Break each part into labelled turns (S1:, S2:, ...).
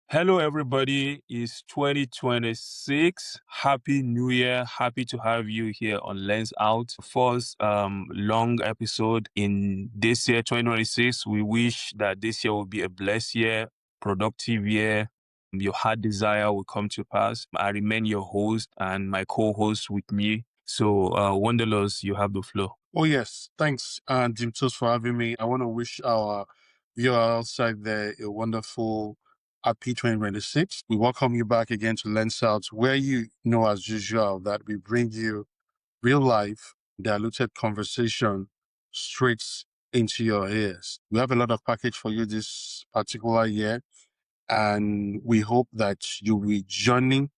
S1: Hello, everybody. It's 2026. Happy New Year. Happy to have you here on Lens Out. First long episode in this year, 2026. We wish that this year will be a blessed year, productive year. Your heart desire will come to pass. I remain your host and my co-host with me. So, Wanderlust, you have the floor.
S2: Oh, yes. Thanks, Jim Toast, for having me. I want to wish our viewer outside there a wonderful, happy 2026. We welcome you back again to Lens Out, where you know, as usual, that we bring you real life, diluted conversation straight into your ears. We have a lot of package for you this particular year, and we hope that you will journey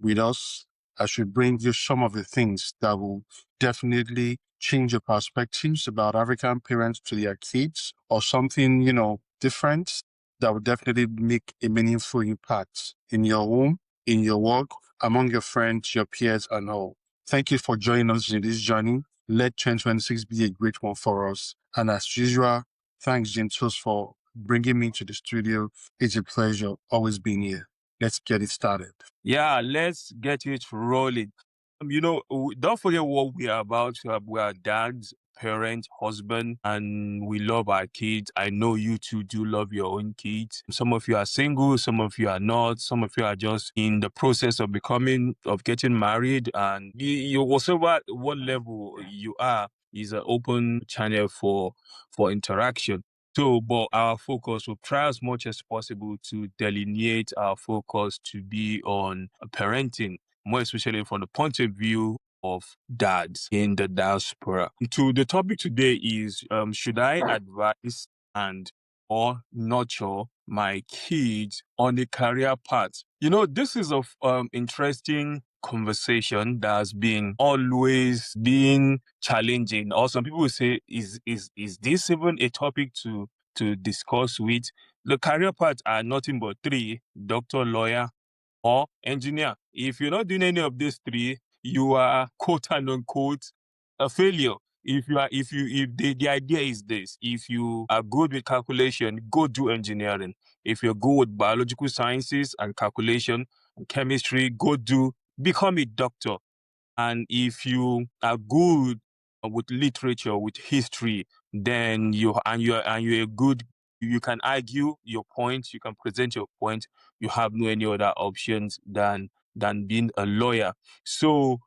S2: with us as we bring you some of the things that will definitely change your perspectives about African parents to their kids, or something, different that will definitely make a meaningful impact in your home, in your work, among your friends, your peers, and all. Thank you for joining us in this journey. Let 2026 be a great one for us. And as usual, thanks, Gentos, for bringing me to the studio. It's a pleasure always being here. Let's get it started.
S1: Yeah, let's get it rolling. Don't forget what we are about. We are dads, parents, husband, and we love our kids. I know you two do love your own kids. Some of you are single, some of you are not, some of you are just in the process of getting married, and whatever what level you are is an open channel for interaction. So, but our focus will try as much as possible to delineate our focus to be on parenting, more especially from the point of view of dads in the diaspora. To the topic today is, should I advise and or nurture my kids on a career path? This is of interesting conversation that's been always been challenging. Or some people will say, is this even a topic to discuss with? The career paths are nothing but three: doctor, lawyer, or engineer. If you're not doing any of these three, you are quote and unquote a failure. If the idea is this: if you are good with calculation, go do engineering. If you're good with biological sciences and calculation and chemistry, become a doctor. And if you are good with literature, with history, then you're a good, you can argue your point, you can present your point. You have no any other options than being a lawyer. So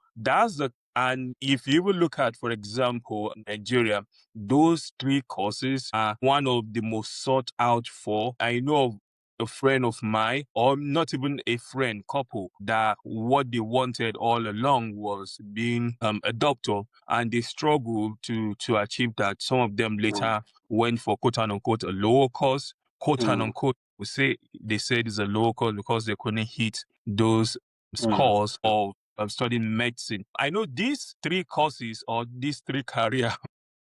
S1: and if you will look at, for example, Nigeria, those three courses are one of the most sought out for. I know of a friend of mine, or not even a friend, couple, that what they wanted all along was being a doctor, and they struggled to achieve that. Some of them later went for quote unquote a lower course, quote unquote. They said it's a lower course because they couldn't hit those scores of studying medicine. I know these three courses or these three career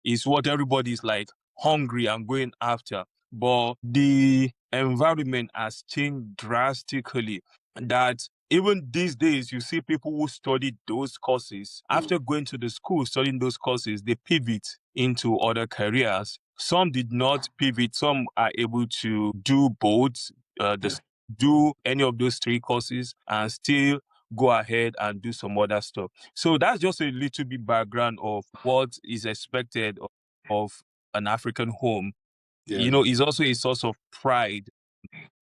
S1: is what everybody's like hungry and going after. But the environment has changed drastically, that even these days you see people who studied those courses, after going to the school studying those courses, they pivot into other careers. Some did not pivot. Some are able to do both, do any of those three courses and still go ahead and do some other stuff. So that's just a little bit background of what is expected of an African home. It's also a source of pride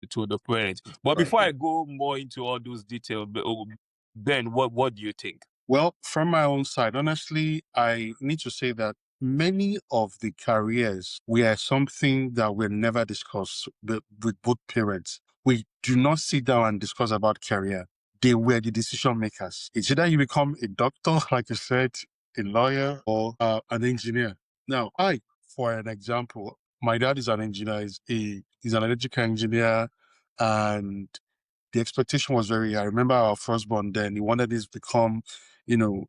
S1: to the parents. But before I go more into all those details, Ben, what do you think?
S2: Well, from my own side, honestly, I need to say that many of the careers were something that were never discussed with both parents. We do not sit down and discuss about career. They were the decision makers. It's either you become a doctor, like you said, a lawyer, or an engineer. Now, for an example, my dad is an engineer. He's an electrical engineer, and the expectation was very high. I remember our firstborn then, he wanted this to become, you know,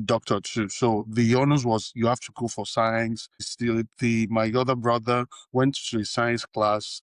S2: doctor too. So the honors was you have to go for science. Still, my other brother went to a science class.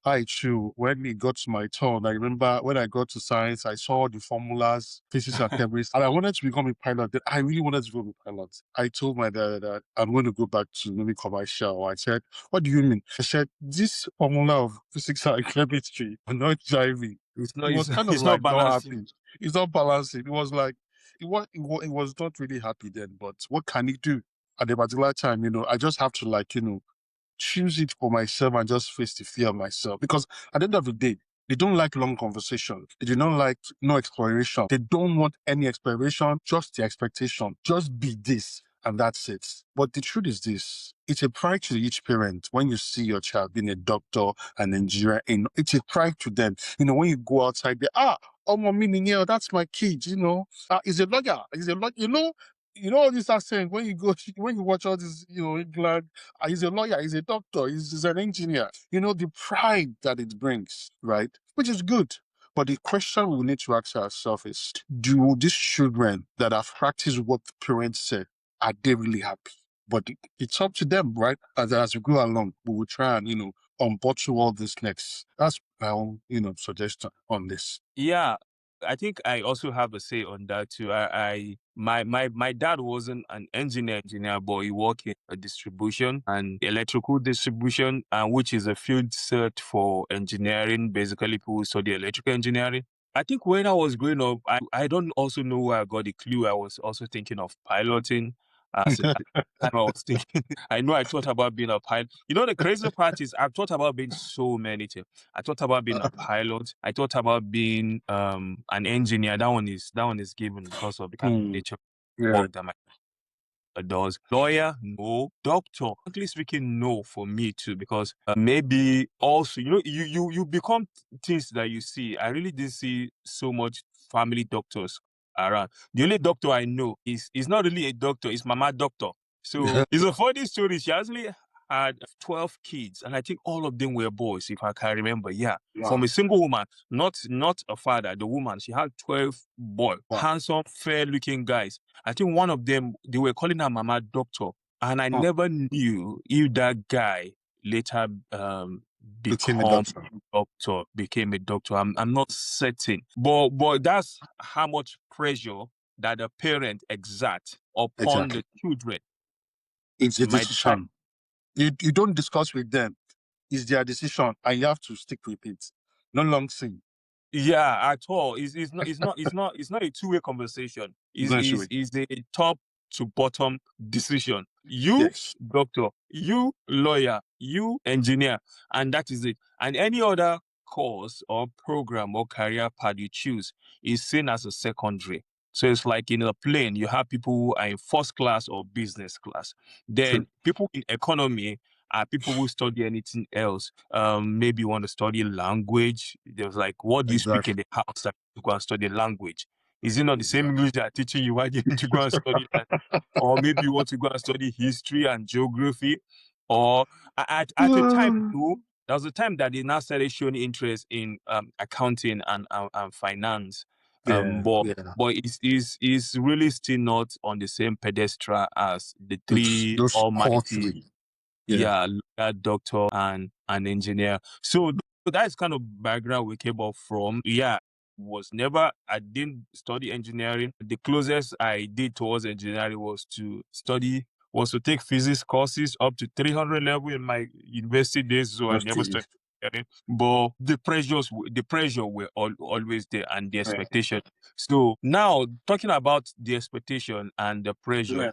S2: I too, when it got to my turn, I remember when I got to science, I saw the formulas, physics and chemistry, and I wanted to become a pilot. I really wanted to become a pilot. I told my dad that I'm going to go back to maybe commercial. I said, "What do you mean?" I said, "This formula of physics and chemistry are not driving."
S1: It's
S2: He
S1: not.
S2: was kind of
S1: It's not
S2: like not
S1: balancing.
S2: happy. It's not balancing. It was like it was not really happy then. But what can he do? At the particular time, I just have to choose it for myself and just face the fear of myself. Because at the end of the day, they don't like long conversation. They do not like no exploration. They don't want any exploration, just the expectation. Just be this. And that's it. But the truth is this. It's a pride to each parent when you see your child being a doctor, an engineer. It's a pride to them. When you go outside there, oh, mommy, that's my kid, he's a lawyer. He's a lawyer. All these are saying when you watch all this, England, he's a lawyer, he's a doctor, he's an engineer. The pride that it brings, right? Which is good. But the question we need to ask ourselves is, do these children that have practiced what the parents said, are they really happy? But it's up to them, right? As we go along, we will try and, unbottle all this next. That's my own, suggestion on this.
S1: Yeah, I think I also have a say on that too. My dad wasn't an engineer, but he worked in a distribution and electrical distribution, and which is a field set for engineering. Basically, people who study electrical engineering. I think when I was growing up, I don't also know where I got the clue. I was also thinking of piloting. As in, I was thinking, I know I thought about being a pilot. The crazy part is I've thought about being so many things. I thought about being a pilot. I thought about being an engineer. That one is given because of the kind of
S2: Hmm.
S1: nature of
S2: Yeah.
S1: work that my does. Lawyer, no. Doctor, frankly speaking, no for me too, because maybe also, you become things that you see. I really didn't see so much family doctors around. The only doctor I know is not really a doctor, it's mama doctor. So it's a funny story. She actually had 12 kids, and I think all of them were boys, if I can remember. Yeah. From
S2: Wow.
S1: a single woman, not a father, the woman. She had 12 boys,
S2: Wow.
S1: handsome, fair-looking guys. I think one of them, they were calling her Mama Doctor. And I
S2: Huh.
S1: never knew if that guy later
S2: Became a
S1: become
S2: doctor.
S1: doctor, became a doctor. I'm not certain. But that's how much pressure that the parent exert upon
S2: Exactly.
S1: the children.
S2: It's a
S1: My decide.
S2: decision. You don't discuss with them. It's their decision, and you have to stick with it. No long thing.
S1: Yeah, at all. It's not a two-way conversation.
S2: It's
S1: Is
S2: not
S1: is
S2: sure.
S1: is a top to bottom decision. You
S2: Yes.
S1: doctor, you lawyer, you engineer, and that is it. And any other course or program or career path you choose is seen as a secondary. So it's like in a plane, you have people who are in first class or business class.
S2: True.
S1: Then people in economy are people who study anything else. Maybe you want to study language. There's like, what do you speak in
S2: Exactly.
S1: the house that you go and study language? Is it not the same
S2: Exactly.
S1: English they are teaching you? Why do you need to go and study that? Or maybe you want to go and study history and geography. Or at a time, too, there was a time that they now started showing interest in accounting and finance.
S2: Yeah.
S1: But
S2: Yeah.
S1: it's really still not on the same pedestal as the three
S2: Those core
S1: almighty,
S2: three. Yeah.
S1: yeah, lawyer, doctor, and an engineer. So that's kind of background we came up from. Yeah, I didn't study engineering. The closest I did towards engineering was to take physics courses up to 300 level in my university days. So I
S2: That's
S1: never
S2: true.
S1: studied engineering. But the pressure were always there, and the
S2: Yeah.
S1: expectation. So now talking about the expectation and the pressure,
S2: Yeah.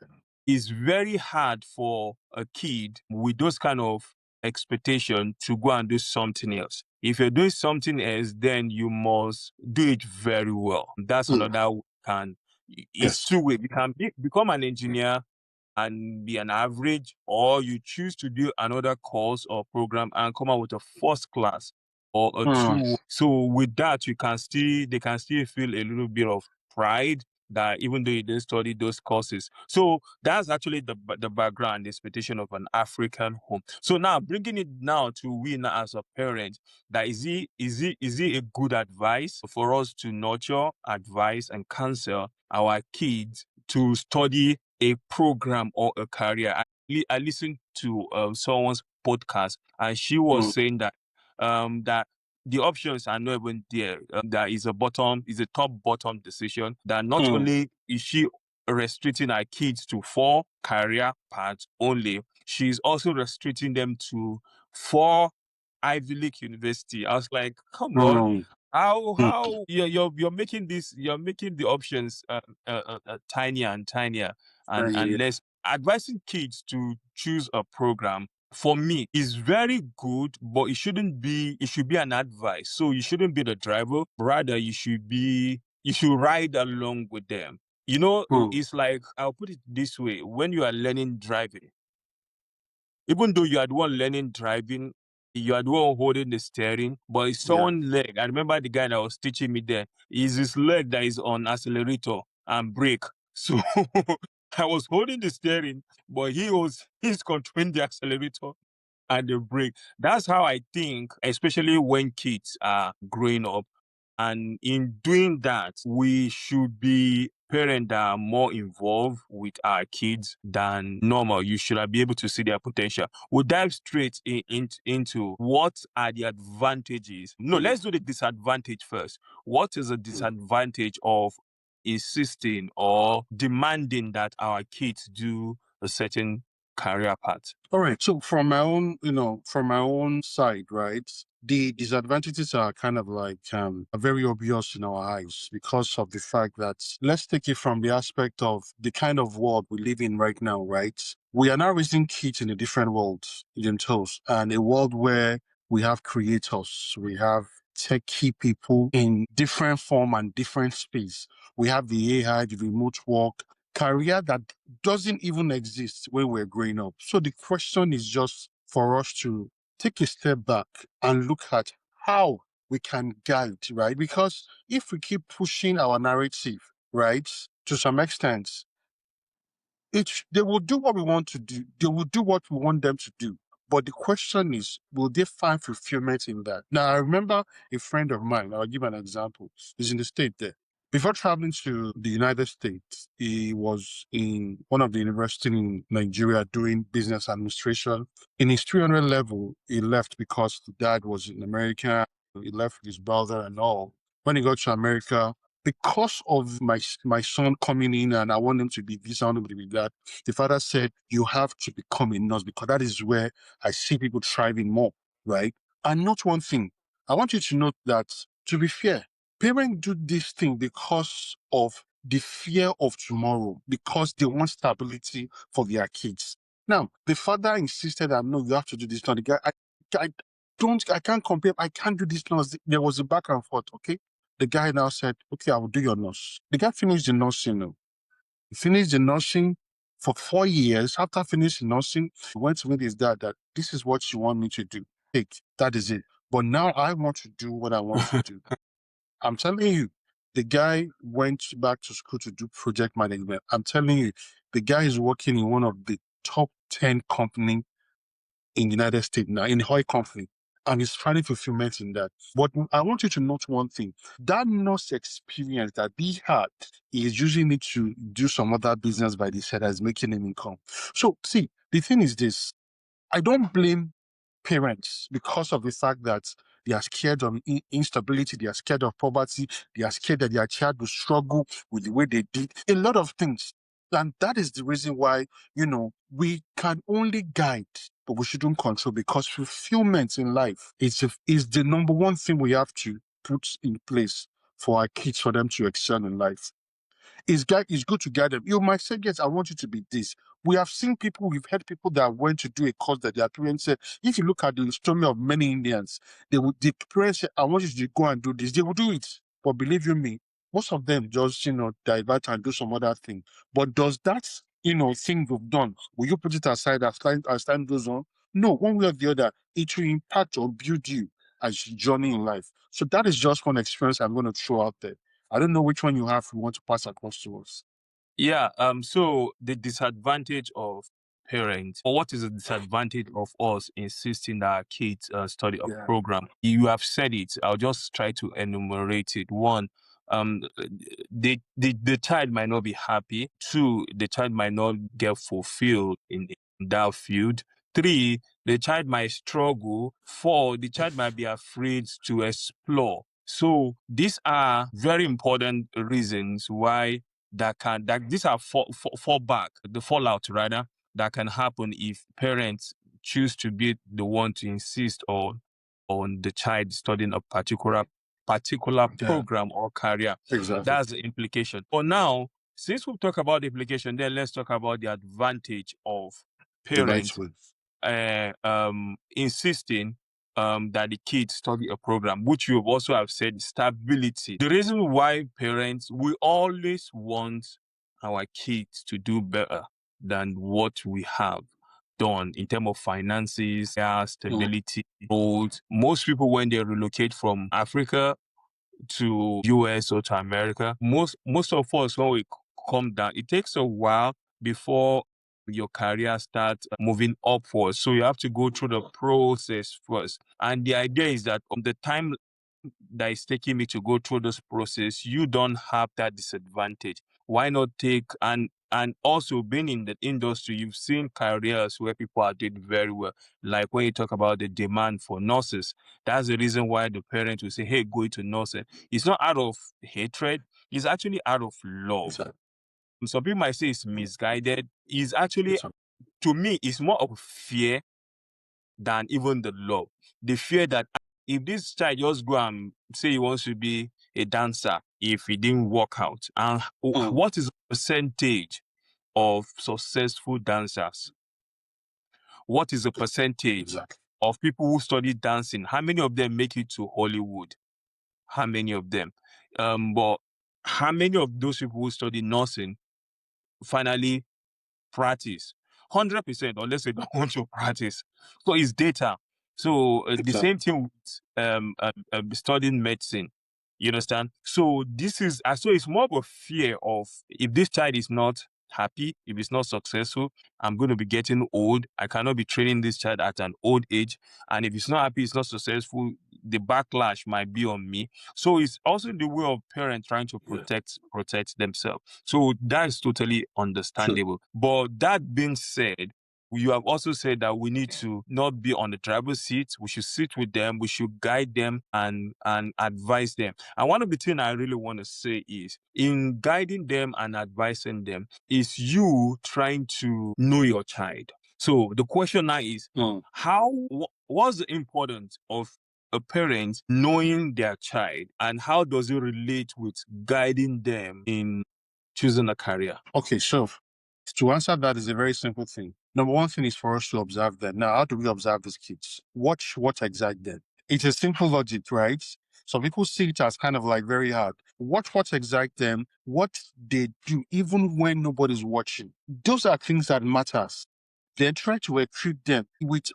S1: it's very hard for a kid with those kind of expectation to go and do something else. If you're doing something else, then you must do it very well. That's
S2: Mm.
S1: another can. It's
S2: Yes.
S1: two way. You can become an engineer and be an average, or you choose to do another course or program and come out with a first class or a
S2: Mm.
S1: two. So with that, they can still feel a little bit of pride that even though you didn't study those courses. So that's actually the background, the expectation of an African home. So now bringing it now to we now as a parent, that is it a good advice for us to nurture, advise, and counsel our kids to study a program or a career? I listened to someone's podcast, and she was
S2: Mm.
S1: saying that that the options are not even there. That is a top bottom decision. That not
S2: Mm.
S1: only is she restricting her kids to 4 career paths only, she's also restricting them to 4 Ivy League university. I was like, come on.
S2: Mm. Mm.
S1: How you're making this, you're making the options tinier and tinier, and
S2: Yeah.
S1: less advising kids to choose a program. For me, is very good, but it should be an advice. So you shouldn't be the driver, rather you should ride along with them.
S2: Mm.
S1: It's like, I'll put it this way: when you are learning driving, even though you are the one learning driving, you are the one holding the steering, but it's
S2: Yeah.
S1: someone's leg. I remember the guy that was teaching me there. Is his leg that is on accelerator and brake. So I was holding the steering, but he's controlling the accelerator and the brake. That's how I think, especially when kids are growing up. And in doing that, we should be parents that are more involved with our kids than normal. You should be able to see their potential. We'll dive straight into what are the advantages. No,
S2: Mm.
S1: let's do the disadvantage first. What is the
S2: Mm.
S1: disadvantage of insisting or demanding that our kids do a certain career path?
S2: All right. So from my own, from my own side, right, the disadvantages are kind of like are very obvious in our eyes because of the fact that let's take it from the aspect of the kind of world we live in right now, right? We are now raising kids in a different world, themselves, and a world where we have creators, we have techie people in different form and different space. We have the AI, the remote work, career that doesn't even exist when we're growing up. So the question is just for us to take a step back and look at how we can guide, right? Because if we keep pushing our narrative, right, to some extent, they will do what we want to do. They will do what we want them to do. But the question is, will they find fulfillment in that? Now, I remember a friend of mine, I'll give an example. He's in the state there. Before traveling to the United States, he was in one of the universities in Nigeria doing business administration. In his 300 level, he left because the dad was in America. He left with his brother and all. When he got to America, because of my son coming in and I want him to be this, I want him to be that, the father said, you have to become a nurse because that is where I see people thriving more, right? And not one thing. I want you to note that, to be fair, parents do this thing because of the fear of tomorrow, because they want stability for their kids. Now, the father insisted that no, you have to do this. Now, the guy, I I can't compare, I can't do this now. There was a back and forth, okay? The guy now said, okay, I will do your nurse. The guy finished the nursing. He finished the nursing for 4 years. After finishing nursing, he went to meet his dad that this is what you want me to do. Take, that is it. But now I want to do what I want to do. I'm telling you, the guy went back to school to do project management. I'm telling you, the guy is working in one of the top 10 company in the United States now, in the oil company, and he's finding fulfillment in that. But I want you to note one thing. That nurse experience that he had, he is using it to do some other business by the side that's making him income. So see, the thing is this, I don't blame parents because of the fact that they are scared of instability, they are scared of poverty, they are scared that their child will struggle with the way they did a lot of things. And that is the reason why, we can only guide, but we shouldn't control because fulfillment in life is the number one thing we have to put in place for our kids, for them to excel in life. It's good to guide them. You might say, yes, I want you to be this. We have seen people, we've heard people that went to do a course that their parents said, if you look at the story of many Indians, the parents say, I want you to go and do this. They will do it. But believe you me, most of them just, divert and do some other thing. But does that, thing we've done, will you put it aside as time goes on? No, one way or the other, it will impact or build you as you journey in life. So that is just one experience I'm going to throw out there. I don't know which one you have you want to pass across to us.
S1: Yeah, so the disadvantage of parents, or what is the disadvantage of us insisting that our kids study a
S2: Yeah.
S1: program? You have said it. I'll just try to enumerate it. One, the child might not be happy. Two, the child might not get fulfilled in that field. Three, the child might struggle. Four, the child might be afraid to explore. So these are very important reasons why these are the fallout rather, that can happen if parents choose to be the one to insist on the child studying a particular program or career.
S2: Exactly.
S1: That's the implication. For now, since we've talked about the implication, then let's talk about the advantage of
S2: The right
S1: parents
S2: way.
S1: insisting that the kids study a program, which you also have said stability. The reason why parents, we always want our kids to do better than what we have done in terms of finances, stability, goals. Most people, when they relocate from Africa to US or to America, most of us, when we come down, it takes a while before your career starts moving upwards. So you have to go through the process first. And the idea is that the time that is taking me to go through this process, you don't have that disadvantage. Why not take and also being in the industry, you've seen careers where people are doing very well. Like when you talk about the demand for nurses, that's the reason why the parents will say, hey, go into nursing. It's not out of hatred, it's actually out of love.
S2: Exactly.
S1: Some people might say it's misguided. It's actually,
S2: Exactly.
S1: to me, it's more of fear than even the love. The fear that if this child just go and say he wants to be a dancer, if he didn't work out, and what is the percentage of successful dancers? What is the percentage
S2: Exactly.
S1: of people who study dancing? How many of them make it to Hollywood? How many of them? But how many of those people who study nursing finally practice? 100%, unless they don't want to practice. So it's data. So the
S2: Exactly.
S1: same thing with studying medicine. You understand? So this is so it's more of a fear of, if this child is not happy, if it's not successful, I'm going to be getting old. I cannot be training this child at an old age. And if it's not happy, it's not successful, the backlash might be on me. So it's also the way of parents trying to protect themselves. So that's totally understandable. But that being said, you have also said that we need to not be on the driver's seat. We should sit with them. We should guide them and advise them. And one of the things I really want to say is, in guiding them and advising them, is you trying to know your child. So the question now is, what's the importance of a parent knowing their child, and how does it relate with guiding them in choosing a career?
S2: Okay, so to answer that is a very simple thing. Number one thing is for us to observe them. Now, how do we observe these kids? Watch what excites them. It's a simple logic, right? Some people see it as kind of like very hard. Watch what excites them, what they do, even when nobody's watching. Those are things that matters. Then try to equip them with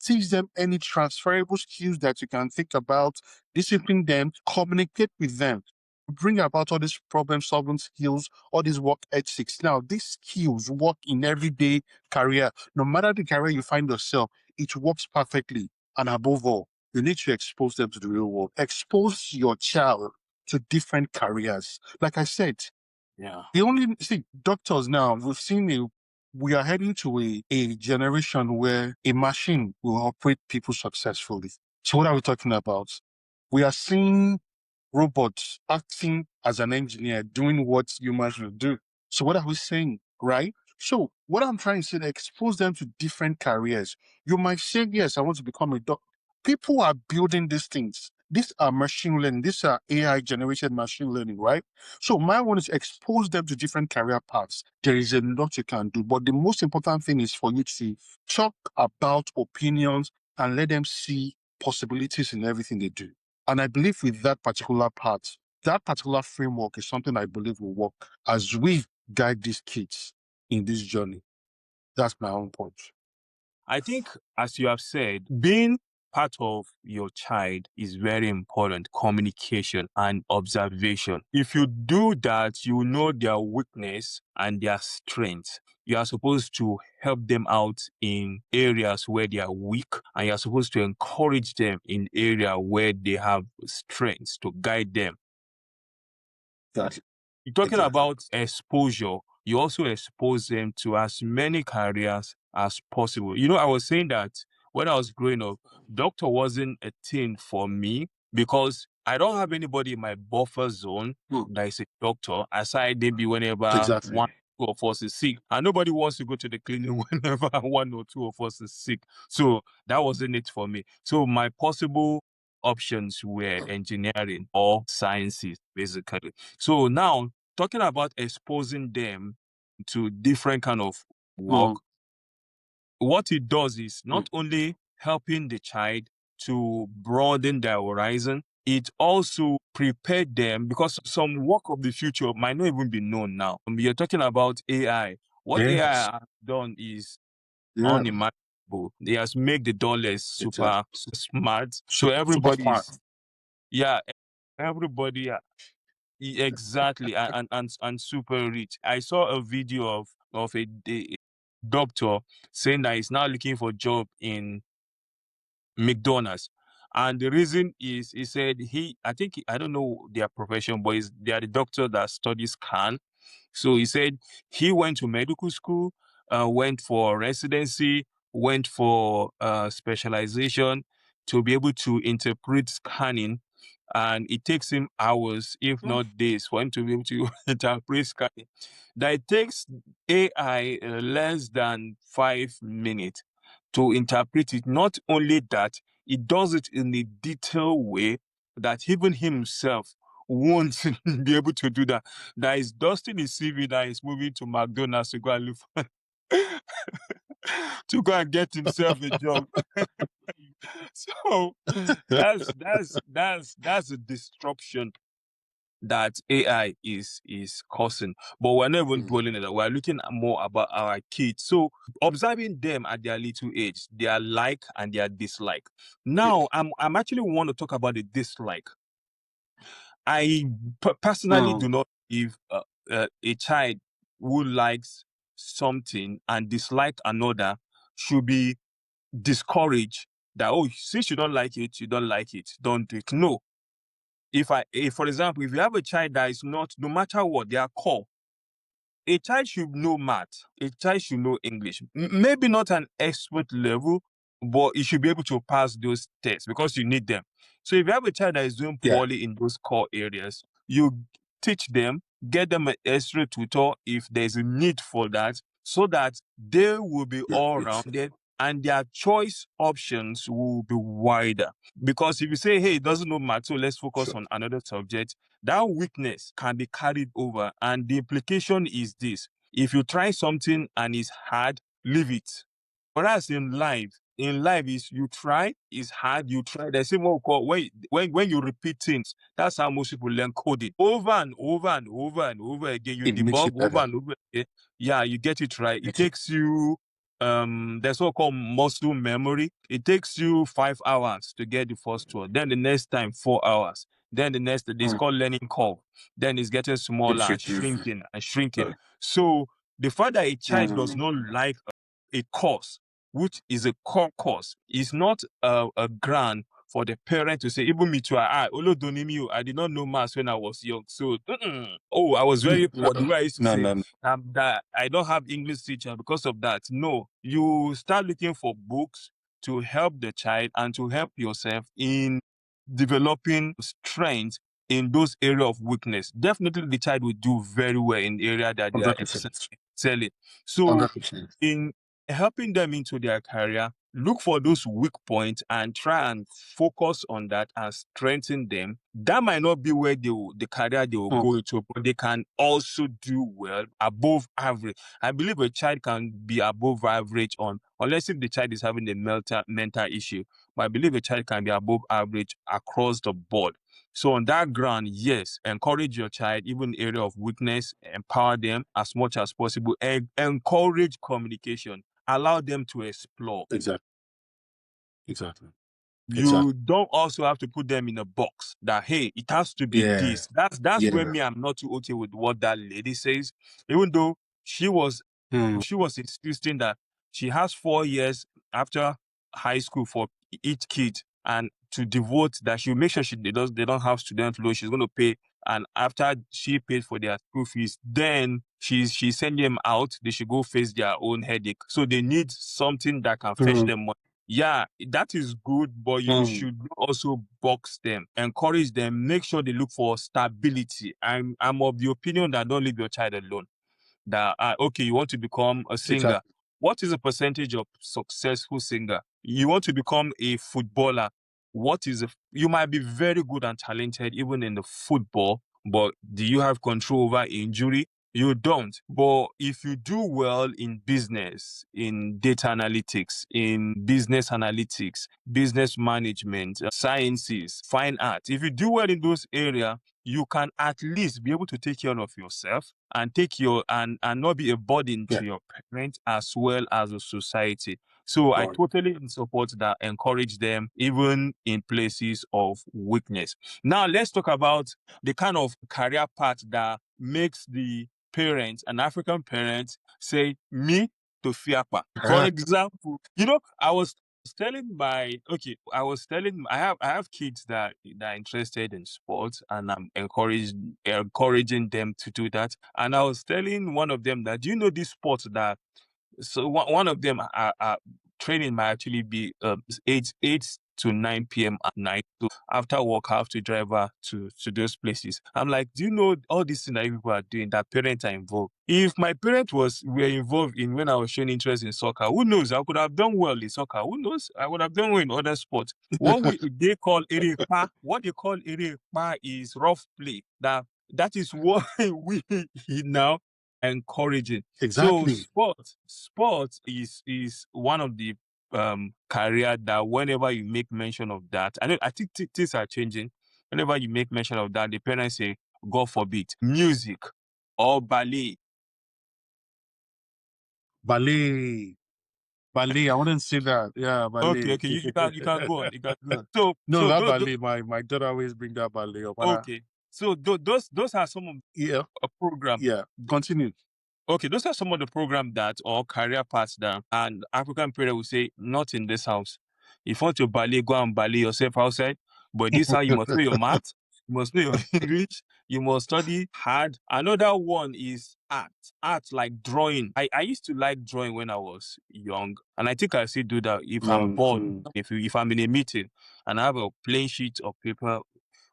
S2: teach them any transferable skills that you can think about, discipline them, communicate with them, bring about all these problem solving skills, all these work ethics. Now, these skills work in everyday career. No matter the career you find yourself, it works perfectly. And above all, you need to expose them to the real world. Expose your child to different careers. Like I said, the only doctors now, we are heading to a generation where a machine will operate people successfully. So what are we talking about? We are seeing robots acting as an engineer, doing what humans will do. So what are we saying, right? So what I'm trying to say, expose them to different careers. You might say, yes, I want to become a doctor. People are building these things. These are machine learning. These are AI generated machine learning, right? So my one is expose them to different career paths. There is a lot you can do, but the most important thing is for you to talk about opinions and let them see possibilities in everything they do. And I believe with that particular part, that particular framework is something I believe will work as we guide these kids in this journey. That's my own point.
S1: I think, as you have said, being part of your child is very important. Communication and observation. If you do that, you know their weakness and their strength. You are supposed to help them out in areas where they are weak, and you are supposed to encourage them in areas where they have strengths to guide them.
S2: That's
S1: You're talking
S2: exactly.
S1: about exposure. you also expose them to as many careers as possible. I was saying that when I was growing up, doctor wasn't a thing for me because I don't have anybody in my buffer zone
S2: Mm.
S1: that is a doctor, aside maybe whenever
S2: Exactly.
S1: one or two of us is sick. And nobody wants to go to the clinic whenever one or two of us is sick. So that wasn't it for me. So my possible options were engineering or sciences, basically. So now, talking about exposing them to different kind of work,
S2: Mm.
S1: what it does is
S2: Mm.
S1: not only helping the child to broaden their horizon, it also prepared them because some work of the future might not even be known now. You're talking about AI. What
S2: Yes.
S1: AI has done is
S2: Yeah.
S1: unimaginable. It has made the dollars
S2: Exactly.
S1: super smart. So
S2: Super
S1: everybody
S2: smart.
S1: is, yeah, everybody, exactly, and super rich. I saw a video of a doctor saying that he's now looking for job in McDonald's. And the reason is he said I don't know their profession, but they are the doctor that studies can. So he said he went to medical school, went for residency, went for specialization to be able to interpret scanning. And it takes him hours, if
S2: Mm.
S1: not days, for him to be able to interpret scanning. That it takes AI less than 5 minutes to interpret it. Not only that, it does it in a detailed way that even himself won't be able to do that. That is dusting his CV, that is moving to McDonald's to go and look for to go and get himself a job. So that's a disruption that AI is causing. But we're not even
S2: Mm.
S1: dwelling on that. We're looking at more about our kids. So observing them at their little age, their like and their dislike.
S2: Yes.
S1: Now I'm actually want to talk about the dislike. I personally
S2: Mm.
S1: do not believe a child who likes something and dislike another should be discouraged that, oh, since you don't like it, you don't like it, don't do it. No. If for example, if you have a child that is not, no matter what, they are core, a child should know math, a child should know English. Maybe not an expert level, but he should be able to pass those tests because you need them. So if you have a child that is doing
S2: Yeah.
S1: poorly in those core areas, you teach them, get them an extra tutor if there's a need for that, so that they will be
S2: Yeah.
S1: all
S2: It's
S1: rounded and their choice options will be wider. Because if you say, hey, it doesn't know math, so let's focus
S2: sure.
S1: on another subject, that weakness can be carried over. And the implication is this: if you try something and it's hard, leave it. Whereas in life is you try, it's hard, you try. There's a more called when you repeat things, that's how most people learn coding. Over and over and over and over again. You
S2: It makes
S1: debug
S2: it
S1: over
S2: better.
S1: and over again. Yeah, you get it right. It
S2: Makes it.
S1: takes you there's what called muscle memory. It takes you 5 hours to get the first one. Then the next time 4 hours. Then the next it's
S2: Mm.
S1: called learning curve. Then it's getting smaller
S2: It's
S1: and
S2: reduced.
S1: shrinking and shrinking.
S2: Uh,
S1: So the fact that a child does
S2: mm.
S1: not like a course, which is a core course, is not a grant for the parent to say, even me too, Olodonimi, I did not know maths when I was young. So, oh, I was very
S2: No,
S1: poor. The way I used to
S2: no,
S1: say,
S2: no, no.
S1: that I don't have English teacher because of that. No, you start looking for books to help the child and to help yourself in developing strength in those area of weakness. Definitely the child will do very well in the area that they are
S2: 100%.
S1: excelling. So
S2: 100%.
S1: in helping them into their career, look for those weak points and try and focus on that and strengthen them. That might not be where the career they will
S2: Mm.
S1: go into, but they can also do well above average. I believe a child can be above average on, unless if the child is having a mental issue. But I believe a child can be above average across the board. So on that ground, yes, encourage your child, even area of weakness, empower them as much as possible, and encourage communication. Allow them to explore.
S2: Exactly. Exactly.
S1: You
S2: Exactly.
S1: don't also have to put them in a box that, hey, it has to be
S2: Yeah.
S1: this. That's where
S2: Yeah.
S1: me, I'm not too okay with what that lady says. Even though she was
S2: Mm.
S1: she was insisting that she has 4 years after high school for each kid, and to devote that, she'll make sure they don't have student loan. She's going to pay, and after she paid for their school fees, then she's sending them out. They should go face their own headache. So they need something that can fetch
S2: Mm,
S1: them money. Yeah, that is good, but you
S2: mm,
S1: should also box them, encourage them, make sure they look for stability. I'm of the opinion that don't leave your child alone. That okay, you want to become a singer.
S2: exactly.
S1: What is the percentage of successful singer? You want to become a footballer. You might be very good and talented even in the football, but do you have control over injury? You don't. But if you do well in business, in data analytics, in business analytics, business management, sciences, fine art, if you do well in those areas, you can at least be able to take care of yourself and take your and not be a burden
S2: Yeah.
S1: to your parents as well as the society. So I
S2: Right.
S1: totally support that, encourage them even in places of weakness. Now let's talk about the kind of career path that makes the parents, an African parent, say me to fiapa. For example, I was telling I have kids that are interested in sports, and I'm encouraging them to do that. And I was telling one of them that, do you know this sport that, so one of them training might actually be 8 to 9 p.m. at night. So after work, I have to drive her to those places. I'm like, do you know all these things that people are doing, that parents are involved? If my parents were involved in when I was showing interest in soccer, who knows? I could have done well in soccer. Who knows? I would have done well in other sports. What they call erepa is rough play. That is what we now encouraging. So
S2: Exactly.
S1: sports is one of the career that whenever you make mention of that, I think things are changing. Whenever you make mention of that, the parents say, God forbid, music or ballet.
S2: Ballet. Ballet. I wouldn't say that. Yeah, ballet.
S1: Okay, you can go on. You can go on.
S2: No, that ballet. My daughter always bring that ballet up. And
S1: Okay. So those are some of
S2: yeah,
S1: a program.
S2: yeah. Continue.
S1: Okay, those are some of the program that or career paths that an African parent will say, not in this house. If you want to ballet, go and ballet yourself outside. But this how you must know your math, you must know your English, you must study hard. Another one is art. Art like drawing. I used to like drawing when I was young. And I think I still do that if I'm bored.
S2: Mm.
S1: If I'm in a meeting and I have a plain sheet of paper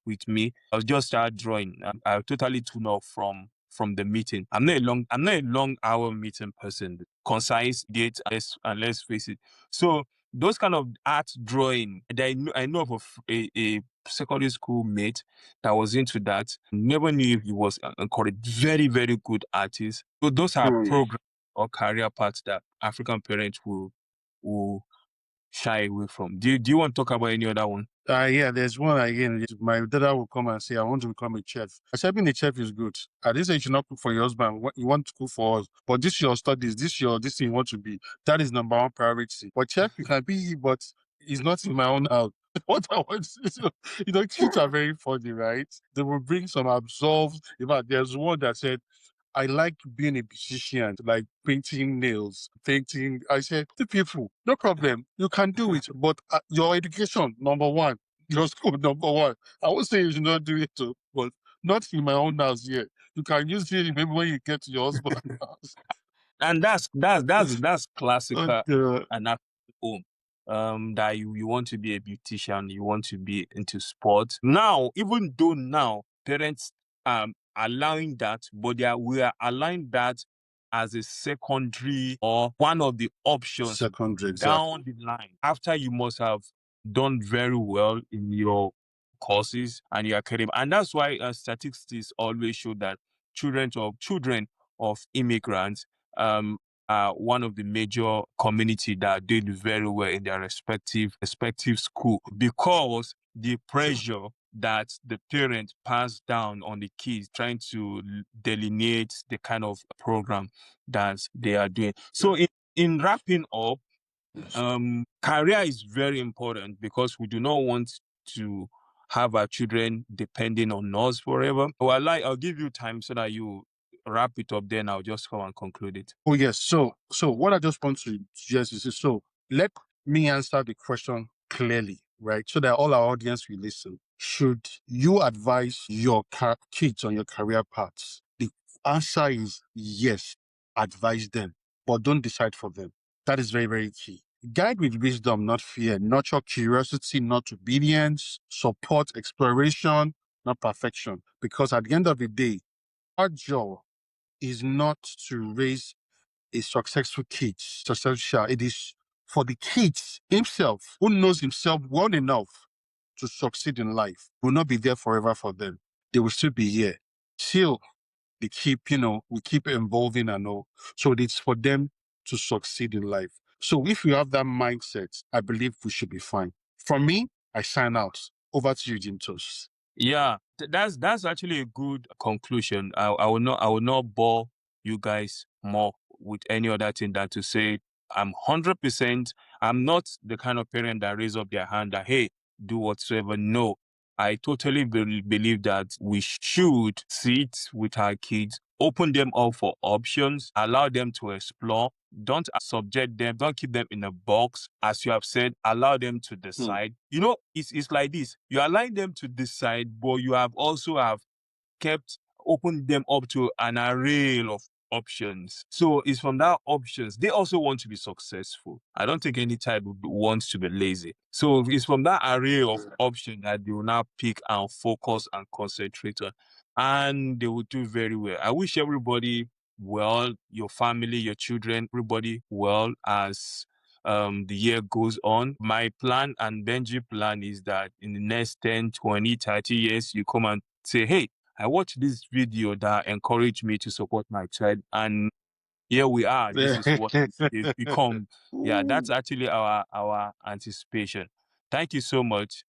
S1: with me, I'll just start drawing. I'll totally tune off from the meeting. I'm not a long hour meeting person. Concise date, and let's face it. So those kind of art drawing, I know of a secondary school mate that was into that. Never knew if he was encouraged. Very, very good artist. So those are
S2: Mm.
S1: programs or career paths that African parents will shy away from. Do you want to talk about any other one?
S2: Yeah, there's one again. My daughter will come and say, I want to become a chef. I said, being a chef is good. At this age, you should not cook for your husband. You want to cook for us. But this your studies, this thing you want to be. That is number one priority. But chef, you can be, but it's not in my own house. What I want to say, kids are very funny, right? They will bring some absolves. In fact, there's one that said, I like being a musician, like painting nails, painting. I said to people, no problem, you can do it, but your education, number one, your school, number one. I would say you should not do it too, but not in my own house yet. You can use it maybe when you get to your husband's house.
S1: And that's classical
S2: Okay.
S1: and African home. That you want to be a beautician, you want to be into sport. Now, even though now parents allowing that, but we are allowing that as a secondary or one of the options
S2: Secondary exam.
S1: down the line after you must have done very well in your courses and your academy. And that's why statistics always show that children of immigrants um are one of the major community that did very well in their respective school, because the pressure that the parents pass down on the kids, trying to delineate the kind of program that they are doing. So in wrapping up, career is very important because we do not want to have our children depending on us forever. Well, I'll give you time so that you wrap it up, then I'll just come and conclude it.
S2: Oh yes. So what I just want to suggest is this. So let me answer the question clearly, right? So that all our audience will listen. Should you advise your kids on your career paths? The Answer is yes. Advise them, but don't decide for them. That is very, very key. Guide with wisdom, not fear. Nurture curiosity, not obedience. Support exploration, not perfection. Because at the end of the day, our job is not to raise a successful kid, successful child. It is for the kids himself, who knows himself well enough to succeed in life. Will not be there forever for them. They will still be here. Still, they keep, we keep evolving and all. So it's for them to succeed in life. So if you have that mindset, I believe we should be fine. For me, I sign out. Over to you, Jim Toast.
S1: Yeah, that's actually a good conclusion. I will not bore you guys more with any other thing than to say I'm 100%. I'm not the kind of parent that raise up their hand that, hey, do whatsoever. No, I totally believe that we should sit with our kids, open them up for options, allow them to explore. Don't subject them, don't keep them in a box. As you have said, allow them to decide. It's like this. You allow them to decide, but you have also have kept open them up to an array of options. So it's from that options. They also want to be successful. I don't think any child wants to be lazy. So it's from that array of options that they will now pick and focus and concentrate on. And they will do very well. I wish everybody well, your family, your children, everybody well as the year goes on. My plan and Benji plan is that in the next 10, 20, 30 years, you come and say, hey, I watched this video that encouraged me to support my child, and here we are. This is what they've become. Yeah, that's actually our anticipation. Thank you so much.